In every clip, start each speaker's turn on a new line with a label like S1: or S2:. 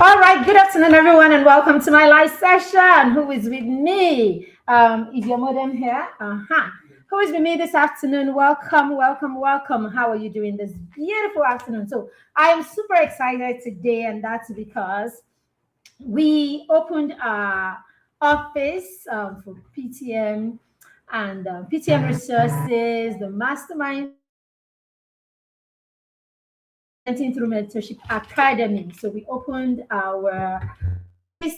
S1: All right, good afternoon, everyone, and welcome to my live session. Who is with me? Is your modem here? Who is with me this afternoon? Welcome, welcome, welcome. How are you doing this beautiful afternoon? So, I am super excited today, and that's because we opened our office for PTM and PTM Resources, the Mastermind through Mentorship Academy. So we opened our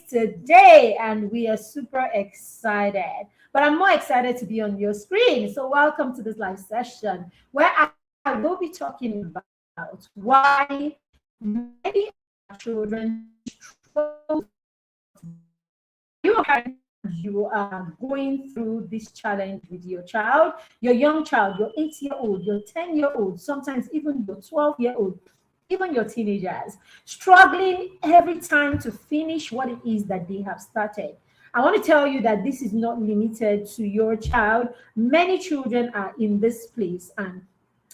S1: today and we are super excited. But I'm more excited to be on your screen. So welcome to this live session where I will be talking about why many children struggle. You are you are going through this challenge with your child, your young child, your 8-year-old, your 10-year-old, sometimes even your 12-year-old, even your teenagers, struggling every time to finish what it is that they have started. I want to tell you that this is not limited to your child. Many children are in this place, and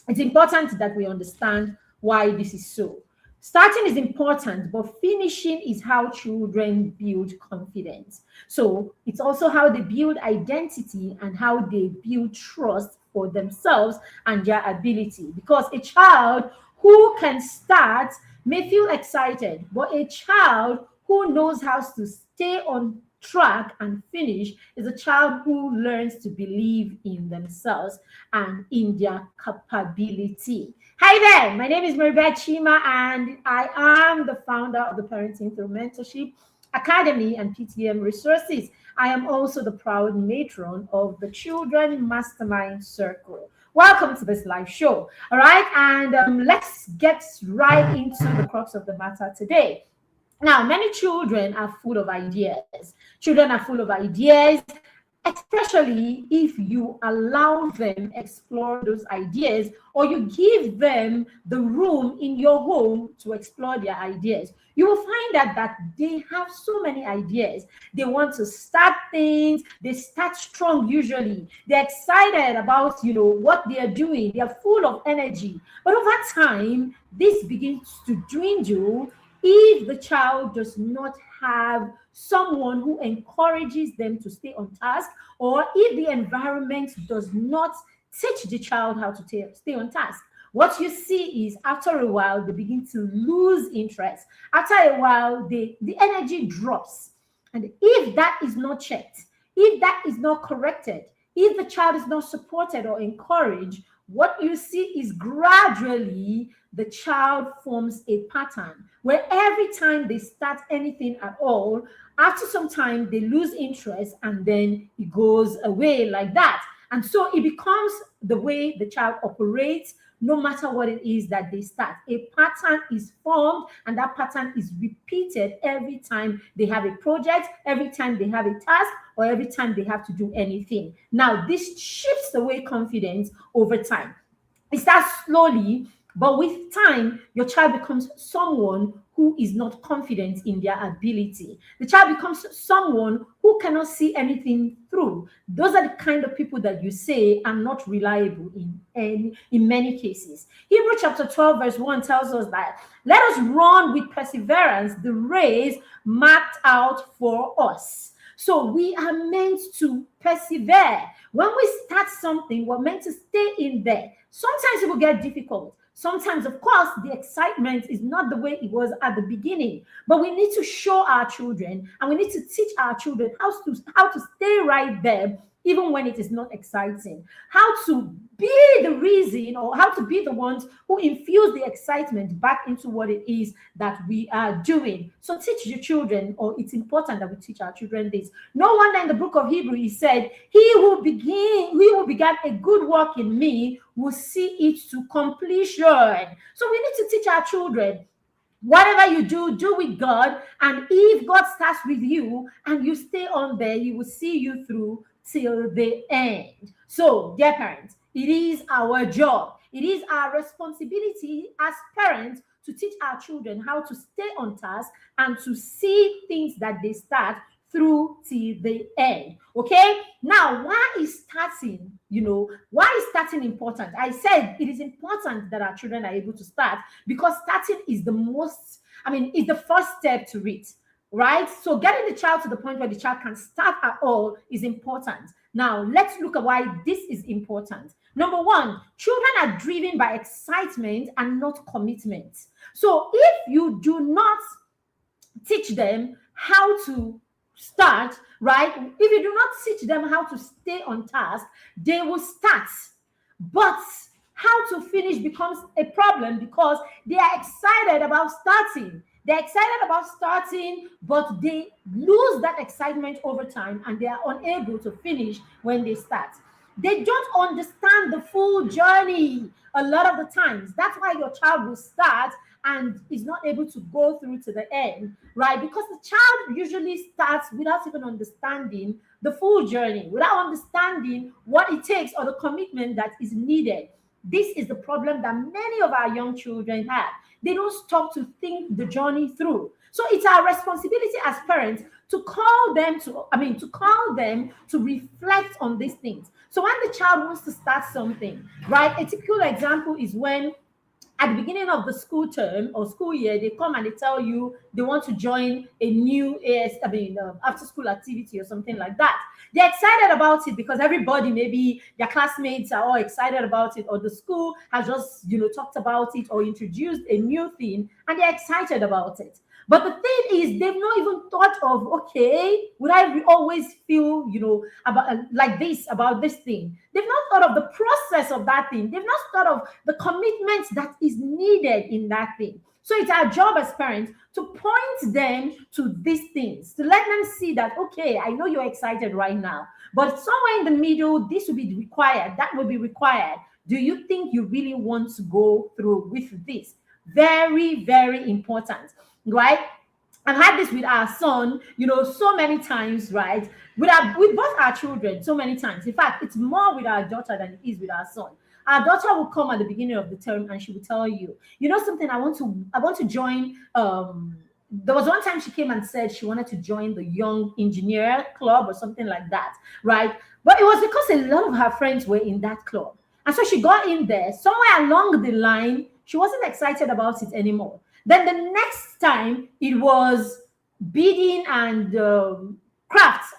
S1: it's important that we understand why this is so. Starting is important, but finishing is how children build confidence. So it's also how they build identity and how they build trust for themselves and their ability. Because a child who can start may feel excited, but a child who knows how to stay on track and finish is a child who learns to believe in themselves and in their capability. Hi there, my name is Maribeth Chima, and I am the founder of the Parenting Through Mentorship Academy and PTM Resources. I am also the proud matron of the Children Mastermind Circle. Welcome to this live show. All right, and let's get right into the crux of the matter today. Now, many children are full of ideas. Children are full of ideas, especially if you allow them explore those ideas or you give them the room in your home to explore their ideas. You will find that they have so many ideas. They want to start things. They start strong usually. They're excited about, what they are doing. They are full of energy. But over time, this begins to dwindle if the child does not have someone who encourages them to stay on task, or if the environment does not teach the child how to stay on task. What you see is after a while, they begin to lose interest. After a while, the energy drops. And if that is not checked, if that is not corrected, if the child is not supported or encouraged, what you see is gradually the child forms a pattern where every time they start anything at all, after some time they lose interest and then it goes away like that. And so it becomes the way the child operates no matter what it is that they start. A pattern is formed, and that pattern is repeated every time they have a project, every time they have a task, or every time they have to do anything. Now, this shifts away confidence over time. It starts slowly, but with time, your child becomes someone who is not confident in their ability. The child becomes someone who cannot see anything through. Those are the kind of people that you say are not reliable in many cases. Hebrews chapter 12, verse 1 tells us that let us run with perseverance the race marked out for us. So we are meant to persevere. When we start something, we're meant to stay in there. Sometimes it will get difficult. Sometimes, of course, the excitement is not the way it was at the beginning. But we need to show our children and we need to teach our children how to stay right there even when it is not exciting. How to be the reason or how to be the ones who infuse the excitement back into what it is that we are doing. So teach your children, or it's important that we teach our children this. No wonder in the book of Hebrews, he said, he who began a good work in me will see it to completion. So we need to teach our children, whatever you do with God. And if God starts with you and you stay on there, he will see you through till the end. So, dear parents, it is our job, it is our responsibility as parents to teach our children how to stay on task and to see things that they start through till the end. Okay, now why is starting important? I said it is important that our children are able to start because starting is the most is the first step to it, right? So getting the child to the point where the child can start at all is important. Now, let's look at why this is important. Number one, children are driven by excitement and not commitment. So if you do not teach them how to start, right? If you do not teach them how to stay on task, they will start. But how to finish becomes a problem because they are excited about starting. They're excited about starting, but they lose that excitement over time and they are unable to finish when they start. They don't understand the full journey a lot of the times. That's why your child will start and is not able to go through to the end, right? Because the child usually starts without even understanding the full journey, without understanding what it takes or the commitment that is needed. This is the problem that many of our young children have. They don't stop to think the journey through. So it's our responsibility as parents to call them to reflect on these things. So when the child wants to start something, right? A typical example is when at the beginning of the school term or school year, they come and they tell you they want to join a new after school activity or something like that. They're excited about it because everybody, maybe their classmates are all excited about it, or the school has just, talked about it or introduced a new thing and they're excited about it. But the thing is, they've not even thought of, okay, would I always feel, about like this about this thing? They've not thought of the process of that thing. They've not thought of the commitment that is needed in that thing. So it's our job as parents to point them to these things, to let them see that, okay, I know you're excited right now, but somewhere in the middle, this will be required, that will be required. Do you think you really want to go through with this? Very, very important. Right? I've had this with our son, so many times, right? With both our children, so many times. In fact, it's more with our daughter than it is with our son. Our daughter will come at the beginning of the term and she will tell you, something, I want to join. There was one time she came and said she wanted to join the Young Engineer Club or something like that, right? But it was because a lot of her friends were in that club. And so she got in there. Somewhere along the line, she wasn't excited about it anymore. Then the next time it was beading and crafts.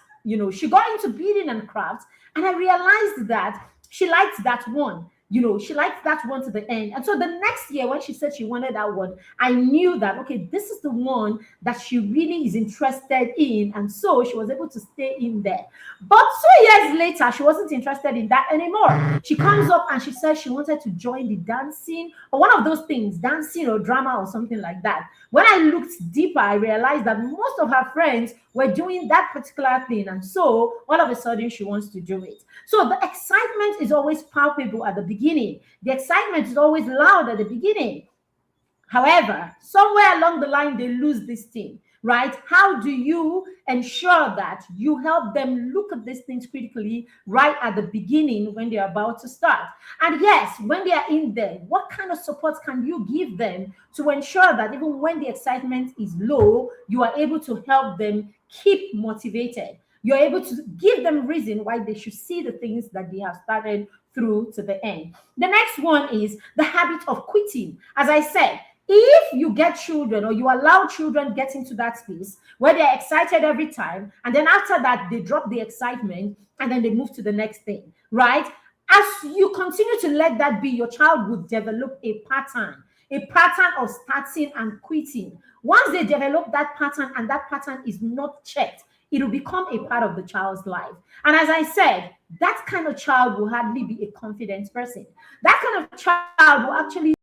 S1: She got into beading and crafts, and I realized that she liked that one. She liked that one to the end. And so the next year, when she said she wanted that one, I knew that, okay, this is the one that she really is interested in. And so she was able to stay in there. But 2 years later, she wasn't interested in that anymore. She comes up and she says she wanted to join the dancing or one of those things, dancing or drama or something like that. When I looked deeper, I realized that most of her friends were doing that particular thing. And so all of a sudden she wants to do it. So the excitement is always palpable at the beginning. The excitement is always loud at the beginning. However, somewhere along the line, they lose this thing, right? How do you ensure that you help them look at these things critically right at the beginning when they're about to start? And yes, when they are in there, what kind of support can you give them to ensure that even when the excitement is low, you are able to help them keep motivated? You're able to give them reason why they should see the things that they have started through to the end. The next one is the habit of quitting. As I said, if you get children or you allow children get into that space where they're excited every time, and then after that, they drop the excitement and then they move to the next thing, right? As you continue to let that be, your child will develop a pattern of starting and quitting. Once they develop that pattern and that pattern is not checked, it will become a part of the child's life. And as I said, that kind of child will hardly be a confident person. That kind of child will actually